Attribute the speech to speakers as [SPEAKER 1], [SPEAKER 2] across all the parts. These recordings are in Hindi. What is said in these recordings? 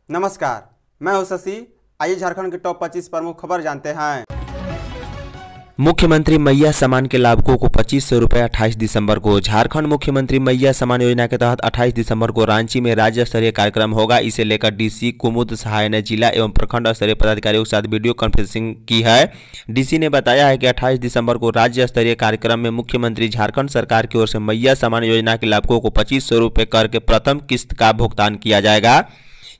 [SPEAKER 1] नमस्कार, मैं हूं शशि। आइए झारखंड के टॉप 25 प्रमुख खबर जानते हैं।
[SPEAKER 2] मुख्यमंत्री मैया सम्मान के लाभुकों को 2500 रुपये 28 दिसंबर को। झारखंड मुख्यमंत्री मैया सम्मान योजना के तहत 28 दिसंबर को रांची में राज्य स्तरीय कार्यक्रम होगा। इसे लेकर डीसी कुमुद सहाय ने जिला एवं प्रखंड स्तरीय पदाधिकारियों के साथ वीडियो कॉन्फ्रेंसिंग की है। डीसी ने बताया है कि 28 दिसंबर को राज्य स्तरीय कार्यक्रम में मुख्यमंत्री झारखंड सरकार की ओर से मैया सम्मान योजना के लाभुकों को 2500 रुपये करके प्रथम किस्त का भुगतान किया जाएगा।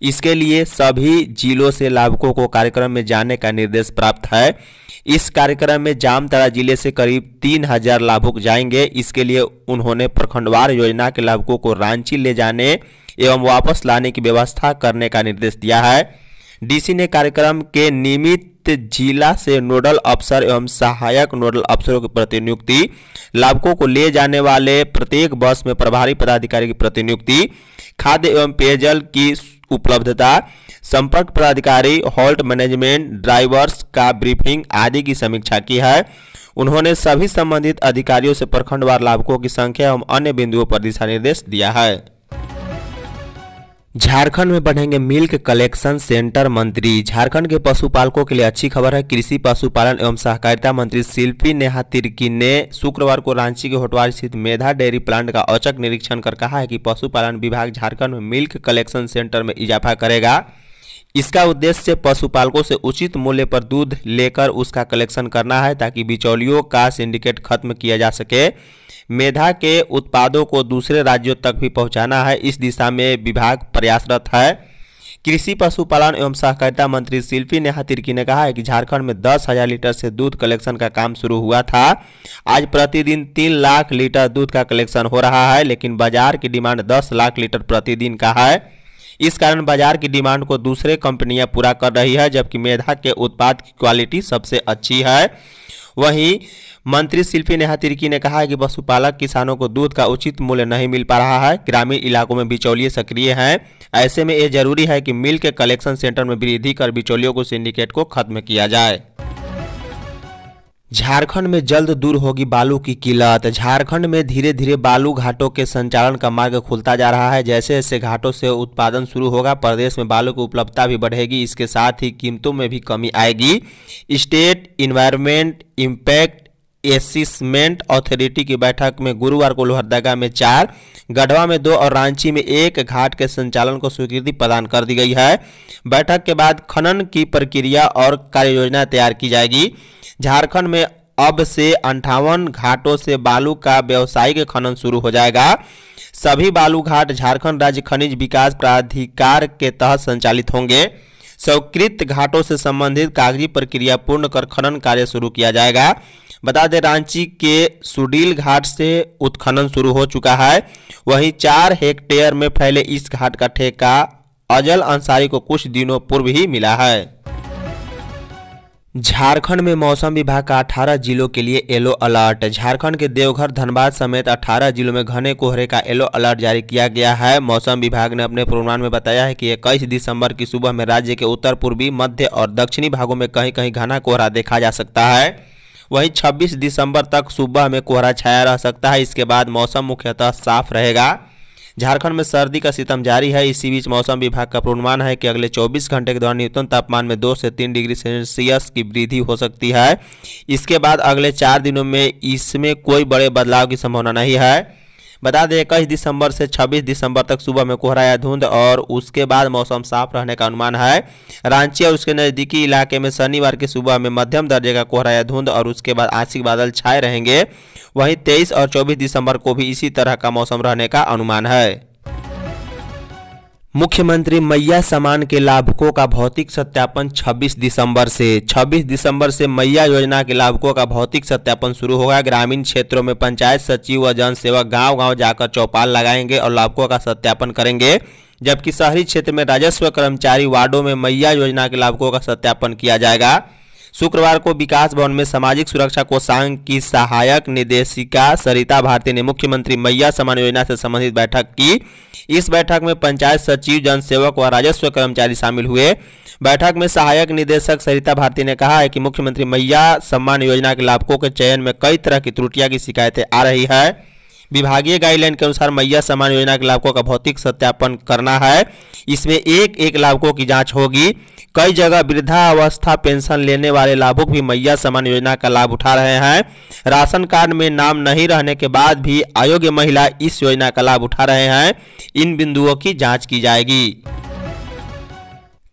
[SPEAKER 2] इसके लिए सभी जिलों से लाभुकों को कार्यक्रम में जाने का निर्देश प्राप्त है। इस कार्यक्रम में जामताड़ा जिले से करीब 3000 लाभुक जाएंगे। इसके लिए उन्होंने प्रखंडवार योजना के लाभुकों को रांची ले जाने एवं वापस लाने की व्यवस्था करने का निर्देश दिया है। डीसी ने कार्यक्रम के निमित्त जिला से नोडल अफसर एवं सहायक नोडल अफसरों की प्रतिनियुक्ति, लाभुकों को ले जाने वाले प्रत्येक बस में प्रभारी पदाधिकारी की प्रतिनियुक्ति, खाद्य एवं पेयजल की उपलब्धता, संपर्क पदाधिकारी, हॉल्ट मैनेजमेंट, ड्राइवर्स का ब्रीफिंग आदि की समीक्षा की है। उन्होंने सभी संबंधित अधिकारियों से प्रखंडवार लाभुकों की संख्या एवं अन्य बिंदुओं पर दिशा निर्देश दिया है। झारखंड में बढ़ेंगे मिल्क कलेक्शन सेंटर। मंत्री झारखंड के पशुपालकों के लिए अच्छी खबर है। कृषि पशुपालन एवं सहकारिता मंत्री शिल्पी नेहा तिर्की ने शुक्रवार को रांची के होटवार स्थित मेधा डेयरी प्लांट का औचक निरीक्षण कर कहा है कि पशुपालन विभाग झारखंड में मिल्क कलेक्शन सेंटर में इजाफा करेगा। इसका उद्देश्य पशुपालकों से उचित मूल्य पर दूध लेकर उसका कलेक्शन करना है ताकि बिचौलियों का सिंडिकेट खत्म किया जा सके। मेधा के उत्पादों को दूसरे राज्यों तक भी पहुंचाना है। इस दिशा में विभाग प्रयासरत है। कृषि पशुपालन एवं सहकारिता मंत्री शिल्पी नेहा तिर्की ने कहा है कि झारखंड में 10,000 लीटर से दूध कलेक्शन का काम शुरू हुआ था। आज प्रतिदिन 3 लाख लीटर दूध का कलेक्शन हो रहा है, लेकिन बाजार की डिमांड 10 लाख लीटर प्रतिदिन का है। इस कारण बाजार की डिमांड को दूसरे कंपनियां पूरा कर रही है, जबकि मेधा के उत्पाद की क्वालिटी सबसे अच्छी है। वहीं मंत्री शिल्पी नेहा तिर्की ने कहा है कि पशुपालक किसानों को दूध का उचित मूल्य नहीं मिल पा रहा है। ग्रामीण इलाकों में बिचौलिए सक्रिय हैं। ऐसे में यह जरूरी है कि मिल्क कलेक्शन सेंटर में वृद्धि कर बिचौलियों को सिंडिकेट को खत्म किया जाए। झारखंड में जल्द दूर होगी बालू की किल्लत। झारखंड में धीरे धीरे बालू घाटों के संचालन का मार्ग खुलता जा रहा है। जैसे जैसे घाटों से उत्पादन शुरू होगा, प्रदेश में बालू की उपलब्धता भी बढ़ेगी। इसके साथ ही कीमतों में भी कमी आएगी। State environment impact assessment authority की बैठक में गुरुवार को लोहरदगा में 4, गढ़वा में 2 और रांची में 1 घाट के संचालन को स्वीकृति प्रदान कर दी गई है। बैठक के बाद खनन की प्रक्रिया और कार्य योजना तैयार की जाएगी। झारखंड में अब से 58 घाटों से बालू का व्यावसायिक खनन शुरू हो जाएगा। सभी बालू घाट झारखंड राज्य खनिज विकास प्राधिकार के तहत संचालित होंगे। स्वीकृत घाटों से संबंधित कागजी प्रक्रिया पूर्ण कर खनन कार्य शुरू किया जाएगा। बता दें, रांची के सुडील घाट से उत्खनन शुरू हो चुका है। वहीं 4 हेक्टेयर में फैले इस घाट का ठेका अजल अंसारी को कुछ दिनों पूर्व ही मिला है। झारखंड में मौसम विभाग का 18 जिलों के लिए येलो अलर्ट। झारखंड के देवघर, धनबाद समेत 18 जिलों में घने कोहरे का येलो अलर्ट जारी किया गया है। मौसम विभाग ने अपने पूर्वानुमान में बताया है कि 21 दिसंबर की सुबह में राज्य के उत्तर पूर्वी, मध्य और दक्षिणी भागों में कहीं कहीं घना कोहरा देखा जा सकता है। वहीं 26 दिसंबर तक सुबह में कोहरा छाया रह सकता है। इसके बाद मौसम मुख्यतः साफ रहेगा। झारखंड में सर्दी का सितम जारी है। इसी बीच मौसम विभाग का पूर्वानुमान है कि अगले 24 घंटे के दौरान न्यूनतम तापमान में 2 से 3 डिग्री सेल्सियस की वृद्धि हो सकती है। इसके बाद अगले 4 दिनों में इसमें कोई बड़े बदलाव की संभावना नहीं है। बता दें, 21 दिसंबर से 26 दिसंबर तक सुबह में कोहरा या धुंध और उसके बाद मौसम साफ रहने का अनुमान है। रांची और उसके नज़दीकी इलाके में शनिवार की सुबह में मध्यम दर्जे का कोहरा या धुंध और उसके बाद आंशिक बादल छाए रहेंगे। वहीं 23 और 24 दिसंबर को भी इसी तरह का मौसम रहने का अनुमान है। मुख्यमंत्री मैया सम्मान के लाभुकों का भौतिक सत्यापन 26 दिसंबर से मैया योजना के लाभुकों का भौतिक सत्यापन शुरू होगा। ग्रामीण क्षेत्रों में पंचायत सचिव व जनसेवक गांव-गांव जाकर चौपाल लगाएंगे और लाभुकों का सत्यापन करेंगे, जबकि शहरी क्षेत्र में राजस्व कर्मचारी वार्डों में मैया योजना के लाभुकों का सत्यापन किया जाएगा। शुक्रवार को विकास भवन में सामाजिक सुरक्षा कोषांग की सहायक निदेशिका सरिता भारती ने मुख्यमंत्री मैया सम्मान योजना से संबंधित बैठक की। इस बैठक में पंचायत सचिव, जनसेवक व राजस्व कर्मचारी शामिल हुए। बैठक में सहायक निदेशक सरिता भारती ने कहा है कि मुख्यमंत्री मैया सम्मान योजना के लाभुकों के चयन में कई तरह की त्रुटियां की शिकायतें आ रही है। विभागीय गाइडलाइन के अनुसार मैया सम्मान योजना के लाभुकों का भौतिक सत्यापन करना है। इसमें एक एक लाभुकों की जांच होगी। कई जगह वृद्धावस्था पेंशन लेने वाले लाभुक भी मैया सम्मान योजना का लाभ उठा रहे हैं। राशन कार्ड में नाम नहीं रहने के बाद भी अयोग्य महिला इस योजना का लाभ उठा रहे हैं। इन बिंदुओं की जांच की जाएगी।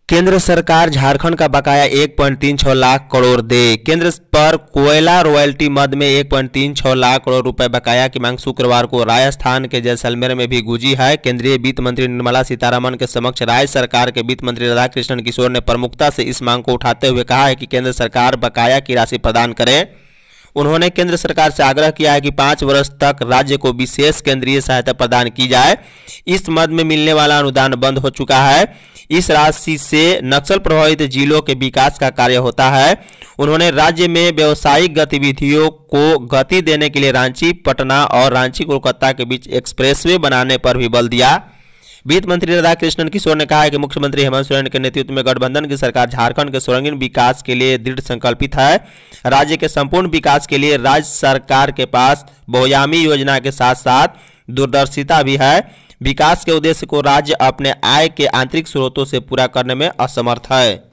[SPEAKER 2] केंद्र सरकार झारखंड का बकाया 1.36 लाख करोड़ दे। केंद्र पर कोयला रॉयल्टी मद में 1.36 लाख करोड़ रुपए बकाया की मांग शुक्रवार को राजस्थान के जैसलमेर में भी गूंजी है। केंद्रीय वित्त मंत्री निर्मला सीतारमण के समक्ष राज्य सरकार के वित्त मंत्री राधाकृष्णन किशोर ने प्रमुखता से इस मांग को उठाते हुए कहा है कि केंद्र सरकार बकाया की राशि प्रदान करे। उन्होंने केंद्र सरकार से आग्रह किया है कि 5 वर्ष तक राज्य को विशेष केंद्रीय सहायता प्रदान की जाए। इस मद में मिलने वाला अनुदान बंद हो चुका है। इस राशि से नक्सल प्रभावित जिलों के विकास का कार्य होता है। उन्होंने राज्य में व्यावसायिक गतिविधियों को गति देने के लिए रांची पटना और रांची कोलकाता के बीच एक्सप्रेसवे बनाने पर भी बल दिया। वित्त मंत्री राधाकृष्णन किशोर ने कहा है कि मुख्यमंत्री हेमंत सोरेन के नेतृत्व में गठबंधन की सरकार झारखंड के सर्वांगीण विकास के लिए दृढ़ संकल्पित है। राज्य के संपूर्ण विकास के लिए राज्य सरकार के पास बहुआयामी योजना के साथ साथ दूरदर्शिता भी है। विकास के उद्देश्य को राज्य अपने आय के आंतरिक स्रोतों से पूरा करने में असमर्थ है।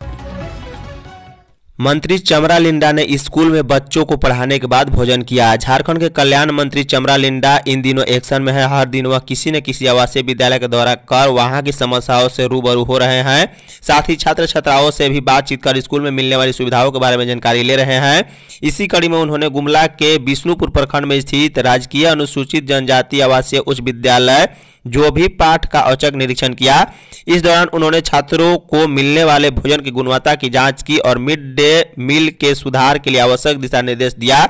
[SPEAKER 2] मंत्री चमरा लिंडा ने स्कूल में बच्चों को पढ़ाने के बाद भोजन किया। झारखंड के कल्याण मंत्री चमरा लिंडा इन दिनों एक्शन में है। हर दिन वह किसी न किसी आवासीय विद्यालय का दौरा कर वहां की समस्याओं से रूबरू हो रहे हैं। साथ ही छात्र छात्राओं से भी बातचीत कर स्कूल में मिलने वाली सुविधाओं के बारे में जानकारी ले रहे हैं। इसी कड़ी में उन्होंने गुमला के विष्णुपुर प्रखंड में स्थित राजकीय अनुसूचित जनजाति आवासीय उच्च विद्यालय जो भी पाठ का औचक निरीक्षण किया। इस दौरान उन्होंने छात्रों को मिलने वाले भोजन की गुणवत्ता की जांच की और मिड डे मील के सुधार के लिए आवश्यक दिशा निर्देश दिया।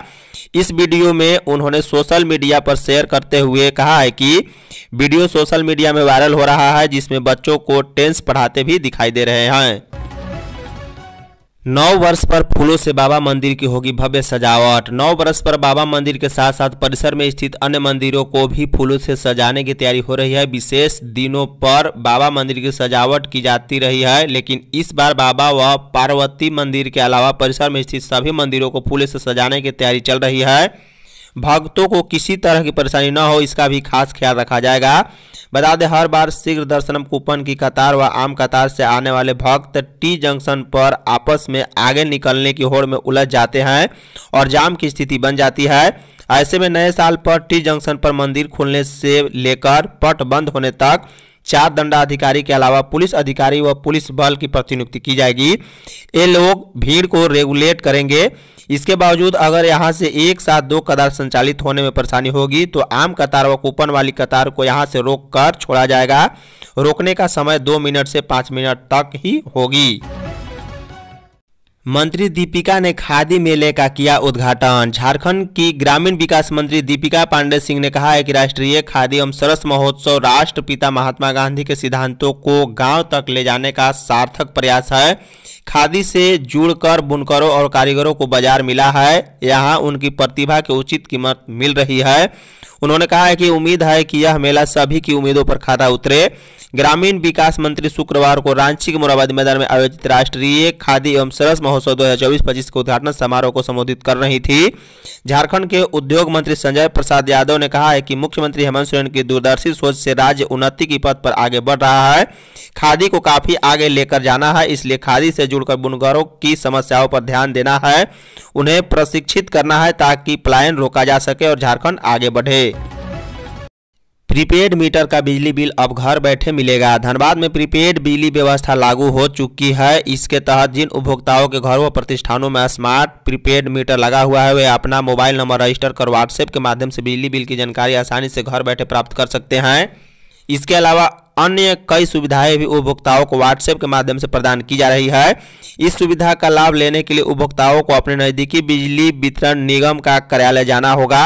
[SPEAKER 2] इस वीडियो में उन्होंने सोशल मीडिया पर शेयर करते हुए कहा है कि वीडियो सोशल मीडिया में वायरल हो रहा है जिसमें बच्चों को टेंस पढ़ाते भी दिखाई दे रहे हैं। 9 वर्ष पर फूलों से बाबा मंदिर की होगी भव्य सजावट। 9 वर्ष पर बाबा मंदिर के साथ साथ परिसर में स्थित अन्य मंदिरों को भी फूलों से सजाने की तैयारी हो रही है। विशेष दिनों पर बाबा मंदिर की सजावट की जाती रही है, लेकिन इस बार बाबा व पार्वती मंदिर के अलावा परिसर में स्थित सभी मंदिरों को फूलों से सजाने की तैयारी चल रही है। भक्तों को किसी तरह की परेशानी न हो इसका भी खास ख्याल रखा जाएगा। बता दें, हर बार शीघ्र दर्शनम कूपन की कतार व आम कतार से आने वाले भक्त टी जंक्शन पर आपस में आगे निकलने की होड़ में उलझ जाते हैं और जाम की स्थिति बन जाती है। ऐसे में नए साल पर टी जंक्शन पर मंदिर खुलने से लेकर पट बंद होने तक 4 दंडाधिकारी के अलावा पुलिस अधिकारी व पुलिस बल की प्रतिनियुक्ति की जाएगी। ये लोग भीड़ को रेगुलेट करेंगे। इसके बावजूद अगर यहां से एक साथ 2 कतार संचालित होने में परेशानी होगी तो आम कतार व कूपन वाली कतार को यहां से रोककर छोड़ा जाएगा। रोकने का समय 2 मिनट से 5 मिनट तक ही होगी। मंत्री दीपिका ने खादी मेले का किया उद्घाटन। झारखंड की ग्रामीण विकास मंत्री दीपिका पांडे सिंह ने कहा है कि राष्ट्रीय खादी एवं सरस महोत्सव राष्ट्रपिता महात्मा गांधी के सिद्धांतों को गांव तक ले जाने का सार्थक प्रयास है। खादी से जुड़कर बुनकरों और कारीगरों को बाजार मिला है। यहां उनकी प्रतिभा की उचित कीमत मिल रही है। उन्होंने कहा है कि उम्मीद है कि यह मेला सभी की उम्मीदों पर खरा उतरे। ग्रामीण विकास मंत्री शुक्रवार को रांची के मोराबादी मैदान में आयोजित राष्ट्रीय खादी एवं सरस महोत्सव 2024-25 के उद्घाटन समारोह को संबोधित कर रही थी। झारखंड के उद्योग मंत्री संजय प्रसाद यादव ने कहा है कि मुख्यमंत्री हेमंत सोरेन की दूरदर्शी सोच से राज्य उन्नति की पथ पर आगे बढ़ रहा है। खादी को काफी आगे लेकर जाना है, इसलिए खादी से जुड़कर बुनकरों की समस्याओं पर ध्यान देना है, उन्हें प्रशिक्षित करना है ताकि पलायन रोका जा सके और झारखंड आगे बढ़े। प्रीपेड मीटर का बिजली बिल अब घर बैठे मिलेगा। धनबाद में प्रीपेड बिजली व्यवस्था लागू हो चुकी है। इसके तहत जिन उपभोक्ताओं के घरों व प्रतिष्ठानों में स्मार्ट प्रीपेड मीटर लगा हुआ है वे अपना मोबाइल नंबर रजिस्टर कर व्हाट्सएप के माध्यम से बिजली बिल की जानकारी आसानी से घर बैठे प्राप्त कर सकते हैं। इसके अलावा अन्य कई सुविधाएं भी उपभोक्ताओं को व्हाट्सएप के माध्यम से प्रदान की जा रही है। इस सुविधा का लाभ लेने के लिए उपभोक्ताओं को अपने नजदीकी बिजली वितरण निगम का कार्यालय जाना होगा।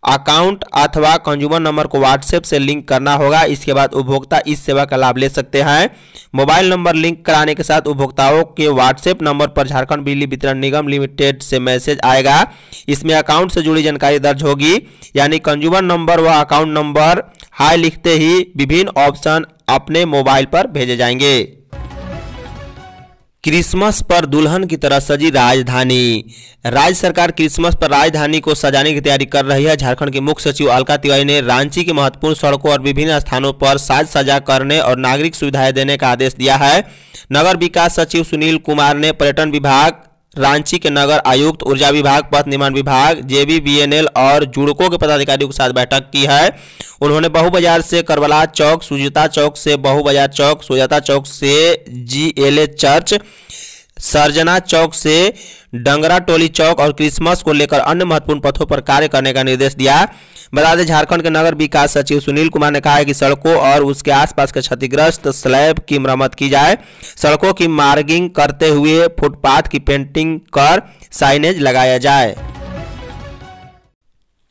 [SPEAKER 2] अकाउंट अथवा कंज्यूमर नंबर को व्हाट्सएप से लिंक करना होगा। इसके बाद उपभोक्ता इस सेवा का लाभ ले सकते हैं। मोबाइल नंबर लिंक कराने के साथ उपभोक्ताओं के व्हाट्सएप नंबर पर झारखंड बिजली वितरण निगम लिमिटेड से मैसेज आएगा। इसमें अकाउंट से जुड़ी जानकारी दर्ज होगी, यानी कंज्यूमर नंबर व अकाउंट नंबर हाई लिखते ही विभिन्न ऑप्शन अपने मोबाइल पर भेजे जाएंगे। क्रिसमस पर दुल्हन की तरह सजी राजधानी। राज्य सरकार क्रिसमस पर राजधानी को सजाने की तैयारी कर रही है। झारखंड के मुख्य सचिव अलका तिवारी ने रांची के महत्वपूर्ण सड़कों और विभिन्न स्थानों पर साज सजा करने और नागरिक सुविधाएं देने का आदेश दिया है। नगर विकास सचिव सुनील कुमार ने पर्यटन विभाग, रांची के नगर आयुक्त, ऊर्जा विभाग, पथ निर्माण विभाग, JBBNL और जुड़को के पदाधिकारियों के साथ बैठक की है। उन्होंने बहु बाजार से करबला चौक, सुजाता चौक से बहु बाजार चौक, सुजाता चौक से GLA चर्च, सरजना चौक से डंगरा टोली चौक और क्रिसमस को लेकर अन्य महत्वपूर्ण पथों पर कार्य करने का निर्देश दिया। बता दें, झारखंड के नगर विकास सचिव सुनील कुमार ने कहा है कि सड़कों और उसके आसपास के क्षतिग्रस्त स्लैब की मरम्मत की जाए, सड़कों की मार्किंग करते हुए फुटपाथ की पेंटिंग कर साइनेज लगाया जाए।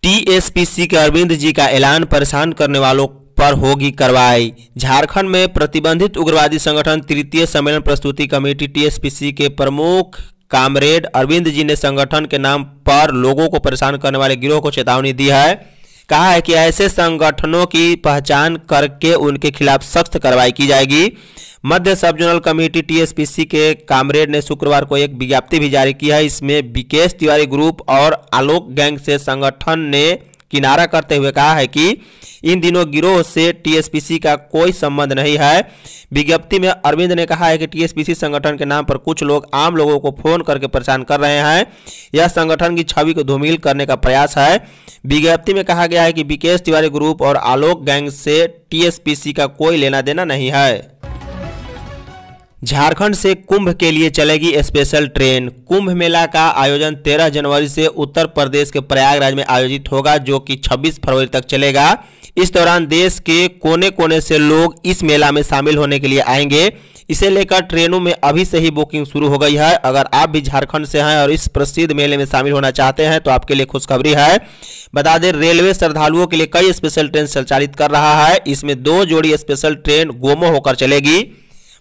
[SPEAKER 2] TSPC के अरविंद जी का ऐलान, परेशान करने वालों पर होगी कार्रवाई। झारखंड में प्रतिबंधित उग्रवादी संगठन तृतीय सम्मेलन प्रस्तुति कमेटी TSPC के प्रमुख कामरेड अरविंद जी ने संगठन के नाम पर लोगों को परेशान करने वाले गिरोह को चेतावनी दी है। कहा है कि ऐसे संगठनों की पहचान करके उनके खिलाफ सख्त कार्रवाई की जाएगी। मध्य सब जोनल कमेटी TSPC के कामरेड ने शुक्रवार को एक विज्ञप्ति भी जारी की है। इसमें विकेश तिवारी ग्रुप और आलोक गैंग से संगठन ने किनारा करते हुए कहा है कि इन दिनों गिरोह से TSPC का कोई संबंध नहीं है। विज्ञप्ति में अरविंद ने कहा है कि TSPC संगठन के नाम पर कुछ लोग आम लोगों को फोन करके परेशान कर रहे हैं। यह संगठन की छवि को धूमिल करने का प्रयास है। विज्ञप्ति में कहा गया है कि विकेश तिवारी ग्रुप और आलोक गैंग से TSPC का कोई लेना देना नहीं है। झारखंड से कुंभ के लिए चलेगी स्पेशल ट्रेन। कुंभ मेला का आयोजन 13 जनवरी से उत्तर प्रदेश के प्रयागराज में आयोजित होगा, जो कि 26 फरवरी तक चलेगा। इस दौरान देश के कोने कोने से लोग इस मेला में शामिल होने के लिए आएंगे। इसे लेकर ट्रेनों में अभी से ही बुकिंग शुरू हो गई है। अगर आप भी झारखंड से हैं और इस प्रसिद्ध मेले में शामिल होना चाहते हैं तो आपके लिए खुशखबरी है। बता दें, रेलवे श्रद्धालुओं के लिए कई स्पेशल ट्रेन संचालित कर रहा है। इसमें 2 जोड़ी स्पेशल ट्रेन गोमो होकर चलेगी।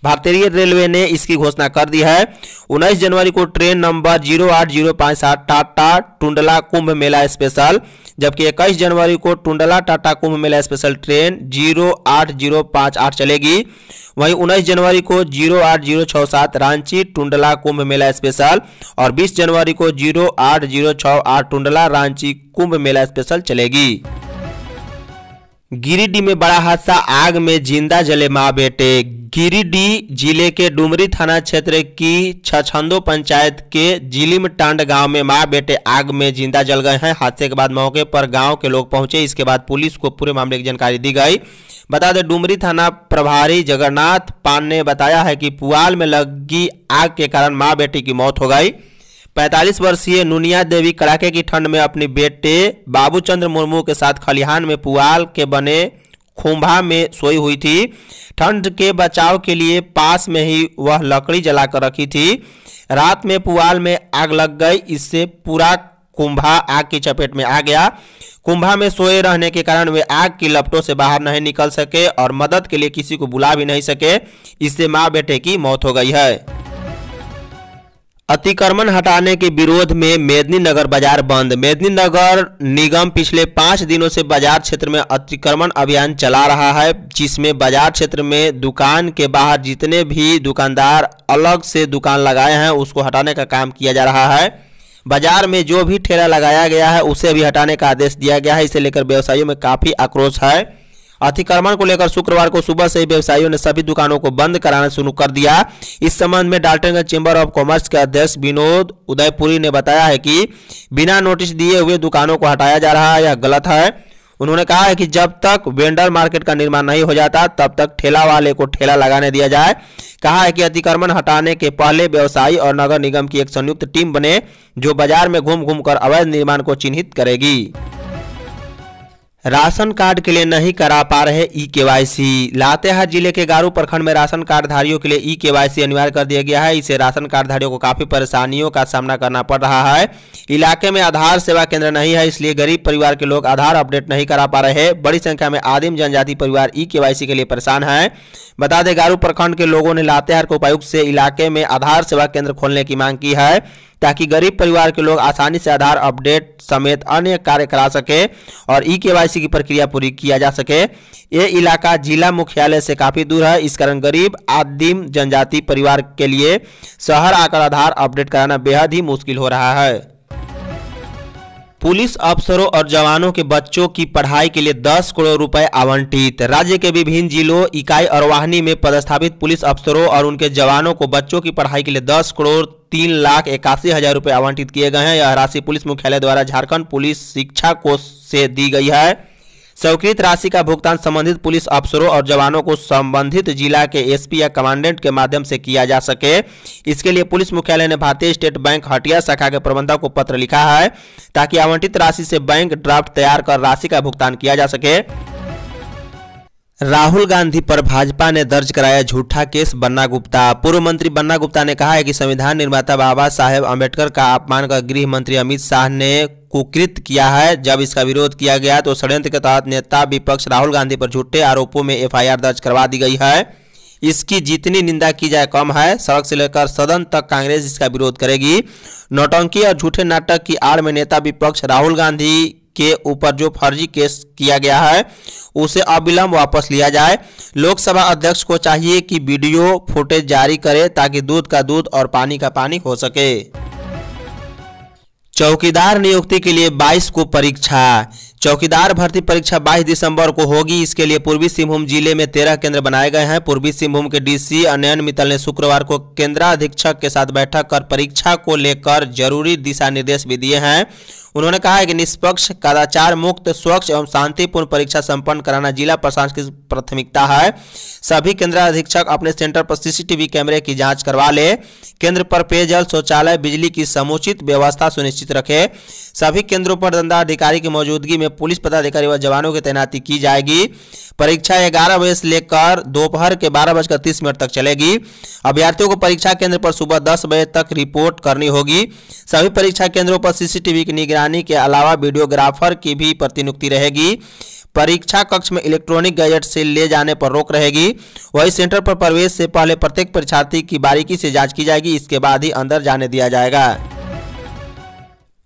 [SPEAKER 2] भारतीय रेलवे ने इसकी घोषणा कर दी है। 19 जनवरी को train number 08057 Tata Tundla Kumbh Mela special, जबकि 21 जनवरी को टुंडला टाटा कुंभ मेला स्पेशल ट्रेन 08058 चलेगी। वहीं 19 जनवरी को 08067 रांची टुंडला कुंभ मेला स्पेशल और 20 जनवरी को 08068 टुंडला रांची कुंभ मेला स्पेशल चलेगी। गिरिडीह में बड़ा हादसा, आग में जिंदा जले मां बेटे। गिरिडीह जिले के डुमरी थाना क्षेत्र की छछंदो पंचायत के जिलिमटांड गांव में मां बेटे आग में जिंदा जल गए हैं। हादसे के बाद मौके पर गांव के लोग पहुंचे। इसके बाद पुलिस को पूरे मामले की जानकारी दी गई। बता दें, डुमरी थाना प्रभारी जगन्नाथ पान ने बताया है कि पुआल में लगी आग के कारण मां बेटी की मौत हो गई। 45 वर्षीय नुनिया देवी कड़ाके की ठंड में अपने बेटे बाबूचंद्र मुर्मू के साथ खलिहान में पुआल के बने खुंभा में सोई हुई थी। ठंड के बचाव के लिए पास में ही वह लकड़ी जलाकर रखी थी। रात में पुआल में आग लग गई। इससे पूरा कुंभा आग की चपेट में आ गया। कुंभा में सोए रहने के कारण वे आग की लपटों से बाहर नहीं निकल सके और मदद के लिए किसी को बुला भी नहीं सके। इससे मां बेटे की मौत हो गई है। अतिक्रमण हटाने के विरोध में मेदिनीनगर बाजार बंद। मेदिनीनगर निगम पिछले 5 दिनों से बाजार क्षेत्र में अतिक्रमण अभियान चला रहा है, जिसमें बाजार क्षेत्र में दुकान के बाहर जितने भी दुकानदार अलग से दुकान लगाए हैं उसको हटाने का काम किया जा रहा है। बाजार में जो भी ठेला लगाया गया है उसे भी हटाने का आदेश दिया गया है। इसे लेकर व्यवसायियों में काफी आक्रोश है। अतिक्रमण को लेकर शुक्रवार को सुबह से ही व्यवसायियों ने सभी दुकानों को बंद कराना शुरू कर दिया। इस संबंध में डाल्टनगंज चेंबर ऑफ कॉमर्स के अध्यक्ष विनोद उदयपुरी ने बताया है कि बिना नोटिस दिए हुए दुकानों को हटाया जा रहा है, यह गलत है। उन्होंने कहा है कि जब तक वेंडर मार्केट का निर्माण नहीं हो जाता तब तक ठेला वाले को ठेला लगाने दिया जाए। कहा है कि अतिक्रमण हटाने के पहले व्यवसायी और नगर निगम की एक संयुक्त टीम बने जो बाजार में घूम घूम कर अवैध निर्माण को चिन्हित करेगी। राशन कार्ड के लिए नहीं करा पा रहे ई-KYC। लातेहार जिले के गारू प्रखंड में राशन कार्ड धारियों के लिए ई-KYC अनिवार्य कर दिया गया है। इससे राशन कार्ड धारियों को काफी परेशानियों का सामना करना पड़ रहा है। इलाके में आधार सेवा केंद्र नहीं है, इसलिए गरीब परिवार के लोग आधार अपडेट नहीं करा पा रहे हैं। बड़ी संख्या में आदिम जनजाति परिवार ई-KYC के लिए परेशान है। बता दें गारू प्रखंड के लोगों ने लातेहार के उपायुक्त से इलाके में आधार सेवा केंद्र खोलने की मांग की है ताकि गरीब परिवार के लोग आसानी से आधार अपडेट समेत अन्य कार्य करा सके और ई-केवाईसी की प्रक्रिया पूरी किया जा सके। ये इलाका जिला मुख्यालय से काफी दूर है, इस कारण गरीब आदिम जनजाति परिवार के लिए शहर आकर आधार अपडेट कराना बेहद ही मुश्किल हो रहा है। पुलिस अफसरों और जवानों के बच्चों की पढ़ाई के लिए 10 करोड़ रुपए आवंटित। राज्य के विभिन्न जिलों, इकाई और वाहिनी में पदस्थापित पुलिस अफसरों और उनके जवानों को बच्चों की पढ़ाई के लिए 10 करोड़ 3,81,000 रुपए आवंटित किए गए हैं। यह राशि पुलिस मुख्यालय द्वारा झारखंड पुलिस शिक्षा कोष से दी गई है। स्वीकृत राशि का भुगतान संबंधित पुलिस अफसरों और जवानों को संबंधित जिला के एसपी या कमांडेंट के माध्यम से किया जा सके। इसके लिए पुलिस मुख्यालय ने भारतीय स्टेट बैंक हटिया शाखा के प्रबंधक को पत्र लिखा है ताकि आवंटित राशि से बैंक ड्राफ्ट तैयार कर राशि का भुगतान किया जा सके। राहुल गांधी पर भाजपा ने दर्ज कराया झूठा केस। बन्ना गुप्ता। पूर्व मंत्री बन्ना गुप्ता ने कहा है कि संविधान निर्माता बाबा साहेब अम्बेडकर का अपमान कर गृह मंत्री अमित शाह ने कुकृत किया है। जब इसका विरोध किया गया तो षड्यंत्र के तहत नेता विपक्ष राहुल गांधी पर झूठे आरोपों में एफआईआर दर्ज करवा दी गई है। इसकी जितनी निंदा की जाए कम है। सड़क से लेकर सदन तक कांग्रेस इसका विरोध करेगी। नौटंकी और झूठे नाटक की आड़ में नेता विपक्ष राहुल गांधी के ऊपर जो फर्जी केस किया गया है उसे अविलंब वापस लिया जाए। लोकसभा अध्यक्ष को चाहिए कि वीडियो फुटेज जारी करे ताकि दूध का दूध और पानी का पानी हो सके। चौकीदार नियुक्ति के लिए 22 को परीक्षा। चौकीदार भर्ती परीक्षा 22 दिसंबर को होगी। इसके लिए पूर्वी सिंहभूम जिले में 13 केंद्र बनाए गए हैं। पूर्वी सिंहभूम के डीसी अनयन मित्तल ने शुक्रवार को केंद्राधीक्षक के साथ बैठक कर परीक्षा को लेकर जरूरी दिशा निर्देश भी दिए हैं। उन्होंने कहा है कि निष्पक्ष, कदाचार मुक्त, स्वच्छ एवं शांतिपूर्ण परीक्षा संपन्न कराना जिला प्रशासन की प्राथमिकता है। सभी केंद्राधीक्षक अपने सेंटर पर सीसीटीवी कैमरे की जांच करवा ले। केंद्र पर पेयजल, शौचालय, बिजली की समुचित व्यवस्था सुनिश्चित रखे। सभी केंद्रों पर दंडाधिकारी की मौजूदगी में पुलिस पदाधिकारी व जवानों की तैनाती की जाएगी। परीक्षा 11 बजे से लेकर दोपहर के 12:30 तक चलेगी। अभ्यर्थियों को परीक्षा केंद्र पर सुबह 10 बजे तक रिपोर्ट करनी होगी। सभी परीक्षा केंद्रों पर सीसीटीवी की निगरानी के अलावा वीडियोग्राफर की भी प्रतिनियुक्ति रहेगी। परीक्षा कक्ष में इलेक्ट्रॉनिक गैजेट से ले जाने पर रोक रहेगी। वही सेंटर पर प्रवेश से पहले प्रत्येक परीक्षार्थी की बारीकी से जांच की जाएगी। इसके बाद ही अंदर जाने दिया जाएगा।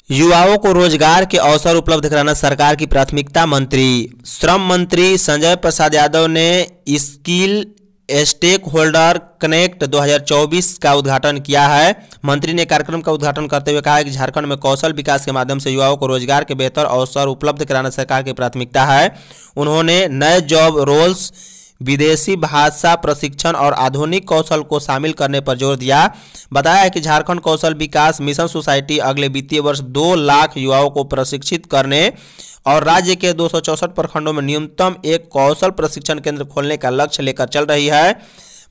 [SPEAKER 2] युवाओं को रोजगार के अवसर उपलब्ध कराना सरकार की प्राथमिकता। मंत्री श्रम मंत्री संजय प्रसाद यादव ने स्किल स्टेक होल्डर कनेक्ट 2024 का उद्घाटन किया है। मंत्री ने कार्यक्रम का उद्घाटन करते हुए कहा कि झारखंड में कौशल विकास के माध्यम से युवाओं को रोजगार के बेहतर अवसर उपलब्ध कराना सरकार की प्राथमिकता है। उन्होंने नए जॉब रोल्स, विदेशी भाषा प्रशिक्षण और आधुनिक कौशल को शामिल करने पर जोर दिया। बताया है कि झारखंड कौशल विकास मिशन सोसाइटी अगले वित्तीय वर्ष 2 लाख युवाओं को प्रशिक्षित करने और राज्य के 264 प्रखंडों में न्यूनतम एक कौशल प्रशिक्षण केंद्र खोलने का लक्ष्य लेकर चल रही है।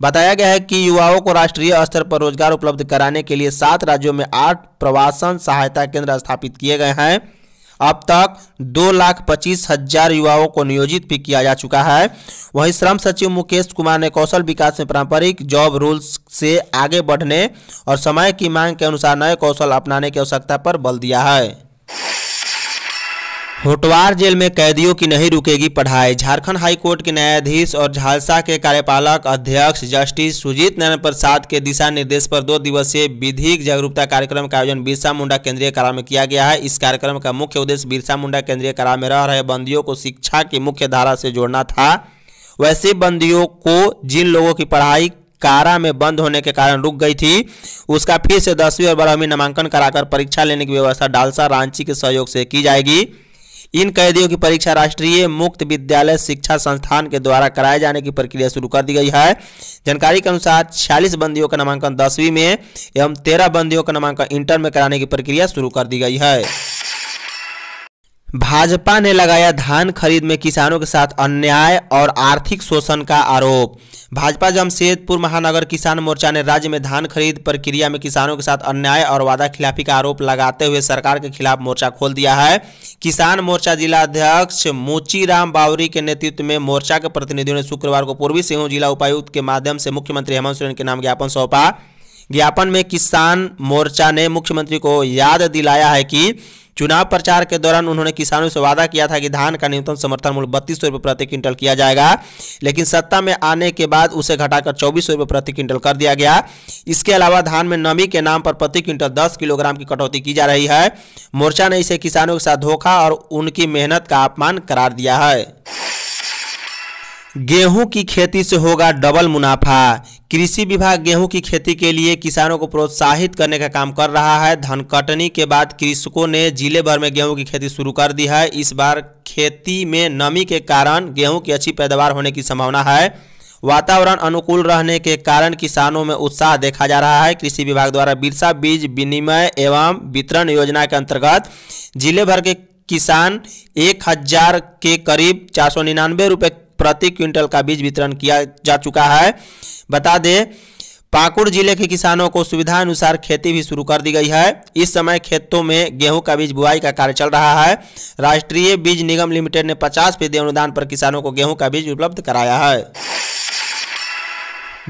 [SPEAKER 2] बताया गया है कि युवाओं को राष्ट्रीय स्तर पर रोजगार उपलब्ध कराने के लिए 7 राज्यों में 8 प्रवासन सहायता केंद्र स्थापित किए गए हैं। अब तक 2,25,000 युवाओं को नियोजित भी किया जा चुका है। वहीं श्रम सचिव मुकेश कुमार ने कौशल विकास में पारंपरिक जॉब रूल्स से आगे बढ़ने और समय की मांग के अनुसार नए कौशल अपनाने की आवश्यकता पर बल दिया है। होटवार जेल में कैदियों की नहीं रुकेगी पढ़ाई। झारखंड हाई कोर्ट के न्यायाधीश और झालसा के कार्यपालक अध्यक्ष जस्टिस सुजीत नारायण प्रसाद के दिशा निर्देश पर 2 दिवसीय विधिक जागरूकता कार्यक्रम का आयोजन बिरसा मुंडा केंद्रीय कारा में किया गया है। इस कार्यक्रम का मुख्य उद्देश्य बिरसा मुंडा केंद्रीय कारा में रह रहे बंदियों को शिक्षा की मुख्य धारा से जोड़ना था। वैसे बंदियों को जिन लोगों की पढ़ाई कारा में बंद होने के कारण रुक गई थी, उसका फिर से 10वीं और 12वीं नामांकन कराकर परीक्षा लेने की व्यवस्था डालसा रांची के सहयोग से की जाएगी। इन कैदियों की परीक्षा राष्ट्रीय मुक्त विद्यालय शिक्षा संस्थान के द्वारा कराए जाने की प्रक्रिया शुरू कर दी गई है। जानकारी के अनुसार 46 बंदियों का नामांकन 10वीं में एवं 13 बंदियों का नामांकन इंटर में कराने की प्रक्रिया शुरू कर दी गई है। भाजपा ने लगाया धान खरीद में किसानों के साथ अन्याय और आर्थिक शोषण का आरोप। भाजपा जमशेदपुर महानगर किसान मोर्चा ने राज्य में धान खरीद प्रक्रिया में किसानों के साथ अन्याय और वादा खिलाफी का आरोप लगाते हुए सरकार के खिलाफ मोर्चा खोल दिया है। किसान मोर्चा जिला अध्यक्ष मोचीराम बावरी के नेतृत्व में मोर्चा के प्रतिनिधियों ने शुक्रवार को पूर्वी सिंहभूम जिला उपायुक्त के माध्यम से मुख्यमंत्री हेमंत सोरेन के नाम ज्ञापन सौंपा। ज्ञापन में किसान मोर्चा ने मुख्यमंत्री को याद दिलाया है कि चुनाव प्रचार के दौरान उन्होंने किसानों से वादा किया था कि धान का न्यूनतम समर्थन मूल्य 3200 रुपये प्रति क्विंटल किया जाएगा, लेकिन सत्ता में आने के बाद उसे घटाकर 2400 रुपये प्रति क्विंटल कर दिया गया। इसके अलावा धान में नमी के नाम पर प्रति क्विंटल 10 किलोग्राम की कटौती की जा रही है। मोर्चा ने इसे किसानों के साथ धोखा और उनकी मेहनत का अपमान करार दिया है। गेहूं की खेती से होगा डबल मुनाफा। कृषि विभाग गेहूं की खेती के लिए किसानों को प्रोत्साहित करने का काम कर रहा है। धान कटनी के बाद कृषकों ने जिले भर में गेहूं की खेती शुरू कर दी है। इस बार खेती में नमी के कारण गेहूं की अच्छी पैदावार होने की संभावना है। वातावरण अनुकूल रहने के कारण किसानों में उत्साह देखा जा रहा है। कृषि विभाग द्वारा बिरसा बीज विनिमय एवं वितरण योजना के अंतर्गत जिले भर के किसान 1000 के करीब 499 रुपये प्रति क्विंटल का बीज वितरण किया जा चुका है। बता दें, पाकुड़ जिले के किसानों को सुविधा अनुसार खेती भी शुरू कर दी गई है। इस समय खेतों में गेहूं का बीज बुआई का कार्य चल रहा है। राष्ट्रीय बीज निगम लिमिटेड ने 50% अनुदान पर किसानों को गेहूं का बीज उपलब्ध कराया है।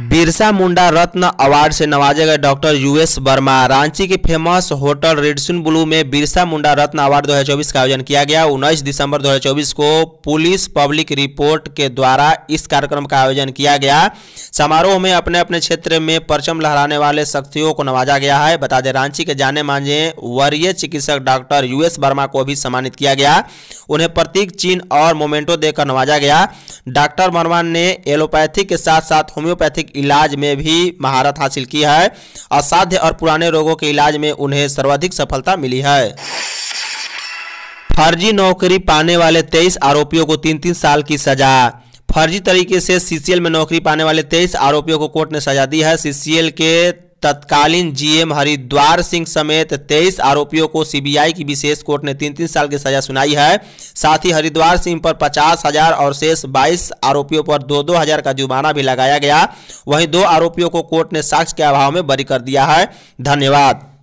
[SPEAKER 2] बिरसा मुंडा रत्न अवार्ड से नवाजे गए डॉक्टर यूएस वर्मा। रांची के फेमस होटल रेडिसन ब्लू में बिरसा मुंडा रत्न अवार्ड 2024 का आयोजन किया गया। 19 दिसंबर 2024 को पुलिस पब्लिक रिपोर्ट के द्वारा इस कार्यक्रम का आयोजन किया गया। समारोह में अपने अपने क्षेत्र में परचम लहराने वाले शख्सियों को नवाजा गया है। बता दें, रांची के जाने माने वरीय चिकित्सक डॉक्टर यूएस वर्मा को भी सम्मानित किया गया। उन्हें प्रतीक चिन्ह और मोमेंटो देकर नवाजा गया। डॉक्टर वर्मा ने एलोपैथी के साथ साथ होम्योपैथिक इलाज में भी महारत हासिल की है। असाध्य और पुराने रोगों के इलाज में उन्हें सर्वाधिक सफलता मिली है। फर्जी नौकरी पाने वाले 23 आरोपियों को 3-3 साल की सजा। फर्जी तरीके से सीसीएल में नौकरी पाने वाले 23 आरोपियों को कोर्ट ने सजा दी है। सीसीएल के तत्कालीन जीएम हरिद्वार सिंह समेत 23 आरोपियों को सीबीआई की विशेष कोर्ट ने 3-3 साल की सजा सुनाई है। साथ ही हरिद्वार सिंह पर 50,000 और शेष 22 आरोपियों पर 2-2 हजार का जुर्माना भी लगाया गया। वहीं 2 आरोपियों को कोर्ट ने साक्ष्य के अभाव में बरी कर दिया है। धन्यवाद।